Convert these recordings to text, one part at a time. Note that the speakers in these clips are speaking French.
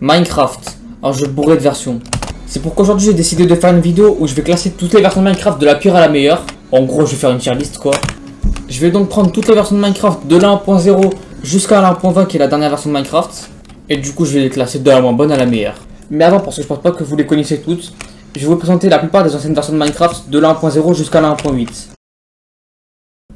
Minecraft, un jeu bourré de versions. C'est pourquoi aujourd'hui j'ai décidé de faire une vidéo où je vais classer toutes les versions de Minecraft de la pire à la meilleure. En gros, je vais faire une tier list quoi. Je vais donc prendre toutes les versions de Minecraft de la 1.0 jusqu'à la 1.20 qui est la dernière version de Minecraft. Et du coup, je vais les classer de la moins bonne à la meilleure. Mais avant, parce que je pense pas que vous les connaissez toutes, je vais vous présenter la plupart des anciennes versions de Minecraft de la 1.0 jusqu'à la 1.8.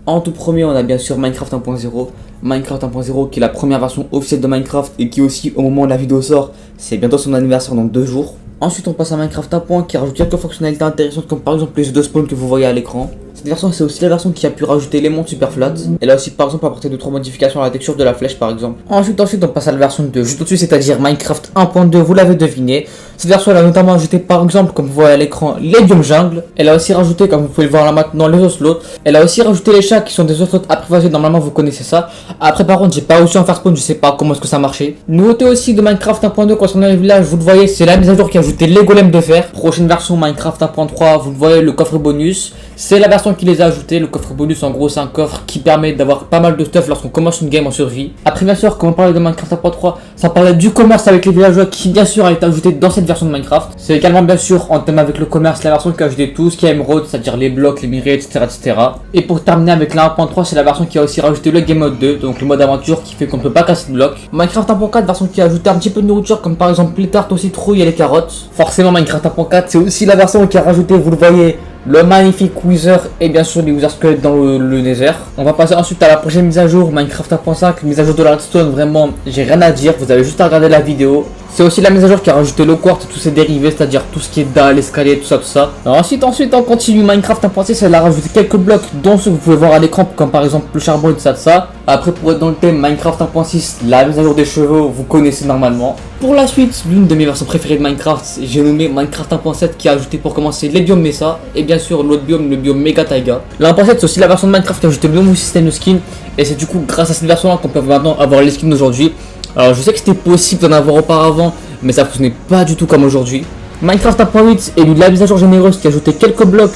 En tout premier, on a bien sûr Minecraft 1.0. Minecraft 1.0 qui est la première version officielle de Minecraft et qui aussi, au moment où la vidéo sort, c'est bientôt son anniversaire dans 2 jours. Ensuite, on passe à Minecraft 1.0 qui rajoute quelques fonctionnalités intéressantes comme par exemple les jeux de spawn que vous voyez à l'écran. Cette version, c'est aussi la version qui a pu rajouter les mondes super flat. Elle a aussi par exemple apporté 2-3 modifications à la texture de la flèche par exemple. Ensuite, on passe à la version 2 juste au-dessus, c'est-à-dire Minecraft 1.2, vous l'avez deviné. Cette version, elle a notamment ajouté par exemple, comme vous voyez à l'écran, les biomes jungle. Elle a aussi rajouté, comme vous pouvez le voir là maintenant, les oslots. Elle a aussi rajouté les chats qui sont des oslots apprivoisés, normalement vous connaissez ça. Après par contre, j'ai pas réussi à en faire spawn, je sais pas comment est-ce que ça marchait. Nouveauté aussi de Minecraft 1.2 concernant les villages, vous le voyez, c'est la mise à jour qui a ajouté les golems de fer. Prochaine version Minecraft 1.3, vous le voyez, le coffre bonus. C'est la version qui les a ajoutés. Le coffre bonus, en gros, c'est un coffre qui permet d'avoir pas mal de stuff lorsqu'on commence une game en survie. Après, bien sûr, quand on parlait de Minecraft 1.3, ça parlait du commerce avec les villageois qui, bien sûr, a été ajouté dans cette version de Minecraft. C'est également, bien sûr, en thème avec le commerce, la version qui a ajouté tout ce qui est émeraude, c'est-à-dire les blocs, les minerais, etc. Et pour terminer avec la 1.3, c'est la version qui a aussi rajouté le game mode 2, donc le mode aventure qui fait qu'on ne peut pas casser de blocs. Minecraft 1.4, version qui a ajouté un petit peu de nourriture, comme par exemple les tartes aux citrouilles et les carottes. Forcément, Minecraft 1.4, c'est aussi la version qui a rajouté, vous le voyez, le magnifique Wither et bien sûr les Wither Skeletons dans le Nether. On va passer ensuite à la prochaine mise à jour, Minecraft 1.5, mise à jour de la redstone, vraiment j'ai rien à dire, vous avez juste à regarder la vidéo. C'est aussi la mise à jour qui a rajouté le quartz et tous ses dérivés, c'est-à-dire tout ce qui est dalle, l'escalier, tout ça. Alors ensuite on continue Minecraft 1.6, elle a rajouté quelques blocs dont ceux que vous pouvez voir à l'écran, comme par exemple le charbon et tout ça. Après pour être dans le thème Minecraft 1.6, la mise à jour des chevaux, vous connaissez normalement. Pour la suite, l'une de mes versions préférées de Minecraft, j'ai nommé Minecraft 1.7 qui a ajouté pour commencer les biomes Mesa et bien sûr l'autre biome, le biome Mega Taiga. La 1.7 c'est aussi la version de Minecraft qui a ajouté le nouveau système de skin et c'est du coup grâce à cette version là qu'on peut maintenant avoir les skins d'aujourd'hui. Alors je sais que c'était possible d'en avoir auparavant, mais ça fonctionnait pas du tout comme aujourd'hui. Minecraft 1.8 est de la mise à jour généreuse qui a ajouté quelques blocs,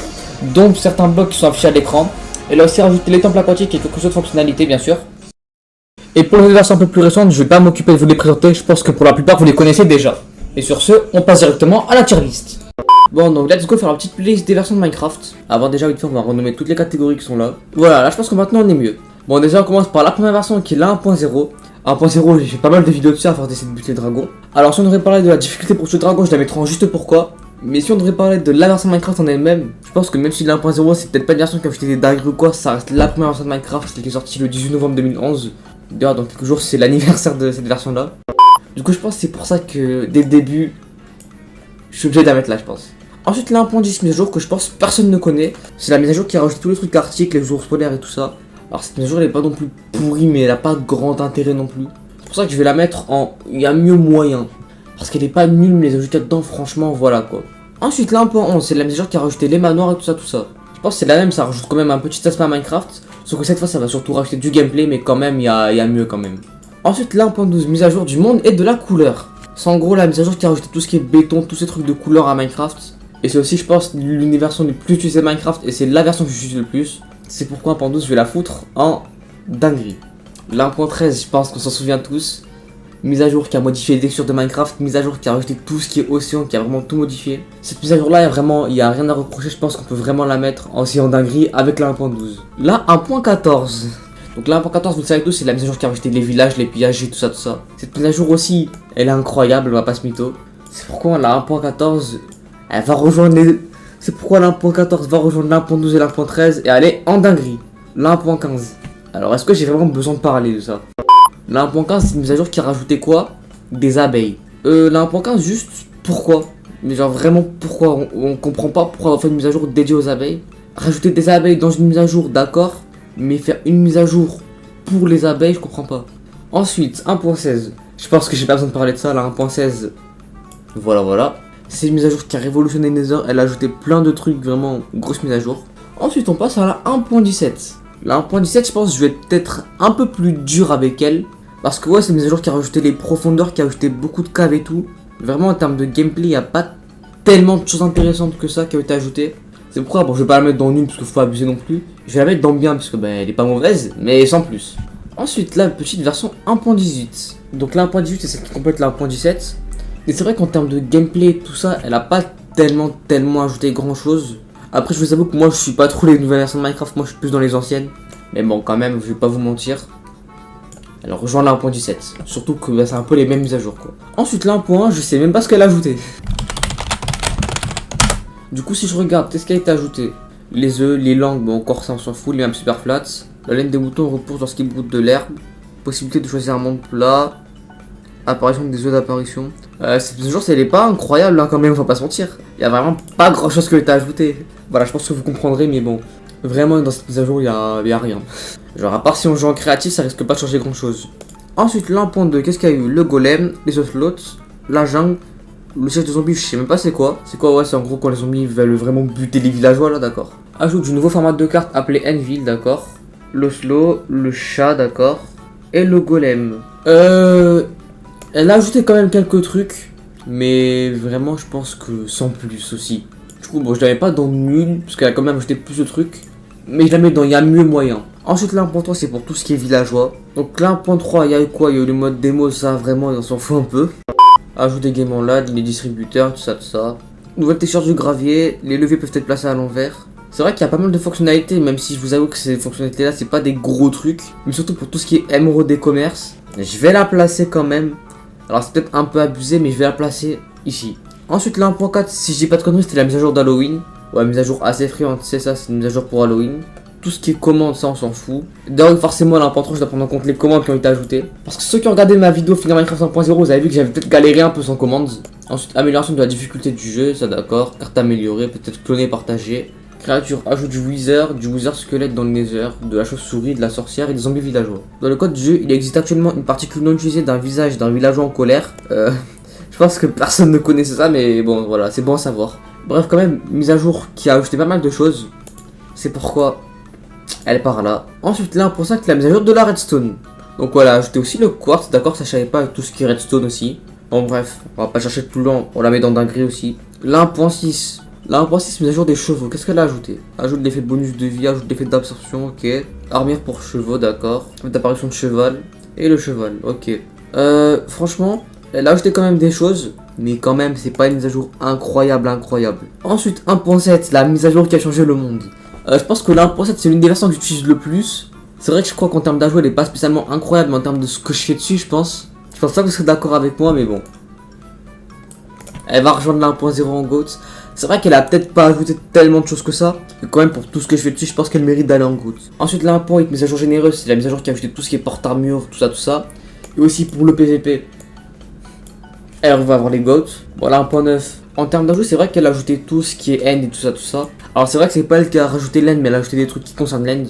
dont certains blocs qui sont affichés à l'écran. Elle a aussi rajouté les temples aquatiques et quelques autres fonctionnalités bien sûr. Et pour les versions un peu plus récentes, je vais pas m'occuper de vous les présenter, je pense que pour la plupart vous les connaissez déjà. Et sur ce, on passe directement à la tier list. Bon donc let's go faire la petite playlist des versions de Minecraft. Avant déjà vite fait on va renommer toutes les catégories qui sont là. Voilà, là je pense que maintenant on est mieux. Bon déjà on commence par la première version qui est la 1.0. 1.0, j'ai fait pas mal de vidéos dessus à faire d'essayer de buter les dragons. Alors si on devrait parler de la difficulté pour tuer le dragon, je la mettrai en juste pourquoi. Mais si on devrait parler de la version de Minecraft en elle-même, je pense que même si la 1.0 c'est peut-être pas une version qui a ajouté des dingueries ou quoi, ça reste la première version de Minecraft, celle qui est sortie le 18 novembre 2011. D'ailleurs dans quelques jours c'est l'anniversaire de cette version là. Du coup je pense que c'est pour ça que dès le début, je suis obligé de la mettre là je pense. Ensuite la 1.10 mise à jour que je pense personne ne connaît, c'est la mise à jour qui a rajouté tous les trucs arctiques, les jours polaires et tout ça. Alors cette mise à jour elle est pas non plus pourrie mais elle a pas grand intérêt non plus. C'est pour ça que je vais la mettre en il y a mieux moyen. Parce qu'elle est pas nulle mais les ajouter dedans franchement voilà quoi. Ensuite la 1.11 c'est la mise à jour qui a rajouté les manoirs et tout ça. Je pense que c'est la même, ça rajoute quand même un petit aspect à Minecraft. Sauf que cette fois ça va surtout rajouter du gameplay mais quand même il y a mieux quand même. Ensuite la 1.12 mise à jour du monde et de la couleur. C'est en gros la mise à jour qui a rajouté tout ce qui est béton, tous ces trucs de couleur à Minecraft. Et c'est aussi je pense l'une des versions les plus utilisées de Minecraft et c'est la version que j'utilise le plus. C'est pourquoi 1.12 je vais la foutre en dinguerie. La 1.13 je pense qu'on s'en souvient tous. Mise à jour qui a modifié les textures de Minecraft, mise à jour qui a rajouté tout ce qui est océan, qui a vraiment tout modifié. Cette mise à jour là, il y a rien à reprocher, je pense qu'on peut vraiment la mettre aussi en dinguerie avec la 1.12. La 1.14. Donc la 1.14, vous le savez tous, c'est la mise à jour qui a rajouté les villages, les pillages et tout ça. Cette mise à jour aussi, elle est incroyable, on va pas se mytho. C'est pourquoi la 1.14, elle va rejoindre les... C'est pourquoi la 1.14 va rejoindre la 1.12 et la 1.13 et aller en dinguerie. La 1.15. Alors est-ce que j'ai vraiment besoin de parler de ça? La 1.15 c'est une mise à jour qui a rajouté quoi? Des abeilles. La 1.15 juste pourquoi? Mais genre vraiment pourquoi? On comprend pas pourquoi on fait une mise à jour dédiée aux abeilles. Rajouter des abeilles dans une mise à jour d'accord, mais faire une mise à jour pour les abeilles je comprends pas. Ensuite 1.16. Je pense que j'ai pas besoin de parler de ça. La 1.16 voilà. C'est une mise à jour qui a révolutionné Nether. Elle a ajouté plein de trucs, vraiment grosse mise à jour. Ensuite on passe à la 1.17. La 1.17 je pense que je vais peut-être un peu plus dur avec elle. Parce que ouais c'est une mise à jour qui a rajouté les profondeurs, qui a ajouté beaucoup de caves et tout. Vraiment en termes de gameplay il n'y a pas tellement de choses intéressantes que ça qui ont été ajoutées. C'est pourquoi bon je vais pas la mettre dans nul parce qu'il faut pas abuser non plus. Je vais la mettre dans bien parce que elle est pas mauvaise mais sans plus. Ensuite la petite version 1.18. Donc la 1.18 c'est celle qui complète la 1.17. Et c'est vrai qu'en termes de gameplay, tout ça, elle a pas tellement ajouté grand chose. Après, je vous avoue que moi, je suis pas trop les nouvelles versions de Minecraft, moi, je suis plus dans les anciennes. Mais bon, quand même, je vais pas vous mentir. Alors, rejoins la 1.17. Surtout que bah, c'est un peu les mêmes mises à jour, quoi. Ensuite, la 1.1, je sais même pas ce qu'elle a ajouté. Du coup, si je regarde, qu'est-ce qui a été ajouté? Les œufs, les langues, bon, encore ça, on s'en fout, les maps super flats. La laine des moutons repousse lorsqu'ils broutent de l'herbe. Possibilité de choisir un monde plat. Apparition des œufs d'apparition. Cette mise à jour, elle est pas incroyable, hein, quand même, faut pas se mentir. Il y a vraiment pas grand chose qui a été ajouté. Voilà, je pense que vous comprendrez, mais bon. Vraiment, dans cette mise à jour, il y a rien. Genre, à part si on joue en créatif, ça risque pas de changer grand chose. Ensuite, là, en point 2, qu'est-ce qu'il y a eu? Le golem, les oslots, la jungle, le siège de zombies, je sais même pas c'est quoi. C'est quoi, ouais, c'est en gros quand les zombies veulent vraiment buter les villageois, là, d'accord. Ajoute du nouveau format de carte appelé Enville, d'accord. L'oslo, le chat, d'accord. Et le golem. Elle a ajouté quand même quelques trucs, mais vraiment, je pense que sans plus aussi. Du coup, bon, je l'avais pas dans nul, parce qu'elle a quand même ajouté plus de trucs. Mais je la mets dans il y a mieux moyen. Ensuite, là, 1.3, c'est pour tout ce qui est villageois. Donc là, 1.3, il y a eu quoi? Il y a eu le mode démo, ça, vraiment, on s'en fout un peu. Ajout des games en LAD, les distributeurs, tout ça. Nouvelle texture du gravier, les leviers peuvent être placés à l'envers. C'est vrai qu'il y a pas mal de fonctionnalités, même si je vous avoue que ces fonctionnalités-là, c'est pas des gros trucs. Mais surtout pour tout ce qui est émeraude des commerces. Je vais la placer quand même. Alors c'est peut-être un peu abusé, mais je vais la placer ici. Ensuite, là, 1.4, si je dis pas de conneries, c'était la mise à jour d'Halloween. Ouais, mise à jour assez friande, c'est ça, c'est une mise à jour pour Halloween. Tout ce qui est commandes, ça on s'en fout. D'ailleurs, forcément, là, 1.3, je dois prendre en compte les commandes qui ont été ajoutées. Parce que ceux qui ont regardé ma vidéo finir Minecraft 1.0, vous avez vu que j'avais peut-être galéré un peu sans commandes. Ensuite, amélioration de la difficulté du jeu, ça d'accord. Carte améliorée, peut-être clonée, partagée. Créature, ajout du wither squelette dans le nether, de la chauve-souris, de la sorcière et des zombies villageois. Dans le code du jeu, il existe actuellement une particule non utilisée d'un visage d'un villageois en colère. Je pense que personne ne connaissait ça, mais bon, voilà, c'est bon à savoir. Bref, quand même, mise à jour qui a ajouté pas mal de choses. C'est pourquoi elle est par là. Ensuite, là, pour ça, que la mise à jour de la redstone. Donc voilà, ajouté aussi le quartz, d'accord, ça je savais pas, avec tout ce qui est redstone aussi. Bon, bref, on va pas chercher plus loin, on la met dans dinguerie aussi. Là, 1.6. Là, 1.6, mise à jour des chevaux, qu'est-ce qu'elle a ajouté? Ajoute l'effet bonus de vie, ajoute l'effet d'absorption, ok. Armure pour chevaux, d'accord. D'apparition de cheval. Et le cheval, ok. Franchement, elle a ajouté quand même des choses. Mais quand même, c'est pas une mise à jour incroyable. Ensuite, 1.7, la mise à jour qui a changé le monde. Je pense que la 1.7, c'est l'une des versions que j'utilise le plus. C'est vrai que je crois qu'en termes d'ajout, elle est pas spécialement incroyable, mais en termes de ce que je fais dessus, je pense. Je pense pas que vous serez d'accord avec moi, mais bon. Elle va rejoindre la 1.0 en GOAT. C'est vrai qu'elle a peut-être pas ajouté tellement de choses que ça. Mais quand même, pour tout ce que je fais dessus, je pense qu'elle mérite d'aller en GOAT. Ensuite, la 1.8, mise à jour généreuse, c'est la mise à jour qui a ajouté tout ce qui est porte-armure, tout ça. Et aussi pour le PVP. Elle va avoir les GOAT. Voilà, 1.9. En termes d'ajout, c'est vrai qu'elle a ajouté tout ce qui est end et tout ça. Alors c'est vrai que c'est pas elle qui a rajouté l'end, mais elle a ajouté des trucs qui concernent l'end.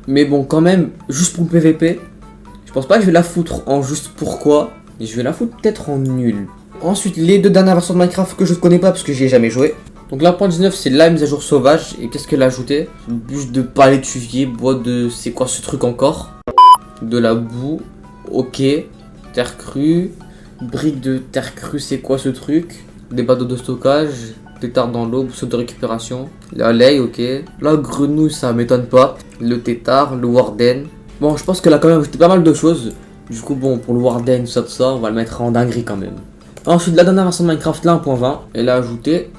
Mais bon, quand même, juste pour le PVP, je pense pas que je vais la foutre en juste pourquoi. Mais je vais la foutre peut-être en nul. Ensuite, les deux dernières versions de Minecraft que je ne connais pas parce que j'y ai jamais joué. Donc la 1.19, c'est la mise à jour sauvage. Et qu'est-ce qu'elle a ajouté? Bûche de palais tuvier, bois de... c'est quoi ce truc encore? De la boue, ok. Terre crue. Briques de terre crue, c'est quoi ce truc? Des bateaux de stockage, tétard dans l'eau, saut de récupération. La lait, ok. La grenouille, ça m'étonne pas. Le tétard, le warden. Bon, je pense qu'elle a quand même ajouté pas mal de choses. Du coup, bon, pour le warden, tout ça, on va le mettre en dinguerie quand même. Ensuite, la dernière version de Minecraft, là, 1.20, elle a ajouté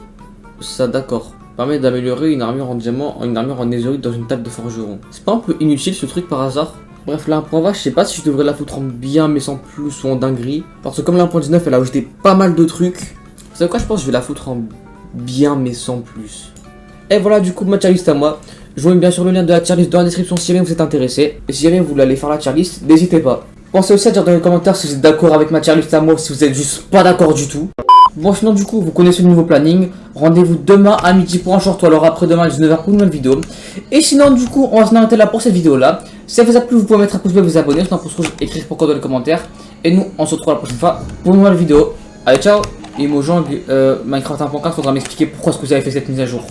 ça, d'accord. Permet d'améliorer une armure en diamant, une armure en netherite dans une table de forgeron. C'est pas un peu inutile ce truc par hasard? Bref, la 1.20, je sais pas si je devrais la foutre en bien, mais sans plus, ou en dinguerie. Parce que comme la 1.19, elle a ajouté pas mal de trucs. Vous savez quoi, je pense que je vais la foutre en bien, mais sans plus. Et voilà, du coup, ma tier list à moi. Je vous mets bien sûr le lien de la tier list dans la description si jamais vous êtes intéressé. Et si jamais vous voulez aller faire la tier list, n'hésitez pas. Pensez aussi à dire dans les commentaires si vous êtes d'accord avec ma tier list à moi ou si vous êtes juste pas d'accord du tout. Bon, sinon, du coup, vous connaissez le nouveau planning. Rendez-vous demain à midi pour un short, ou alors après-demain à 19h pour une nouvelle vidéo. Et sinon, du coup, on va s'arrêter là pour cette vidéo-là. Si ça vous a plu, vous pouvez mettre un pouce bleu, vous abonner, sinon, pouce rouge, écrire pourquoi dans les commentaires. Et nous, on se retrouve la prochaine fois pour une nouvelle vidéo. Allez, ciao! Et Mojang, Minecraft 1.4, faudra m'expliquer pourquoi est-ce que vous avez fait cette mise à jour.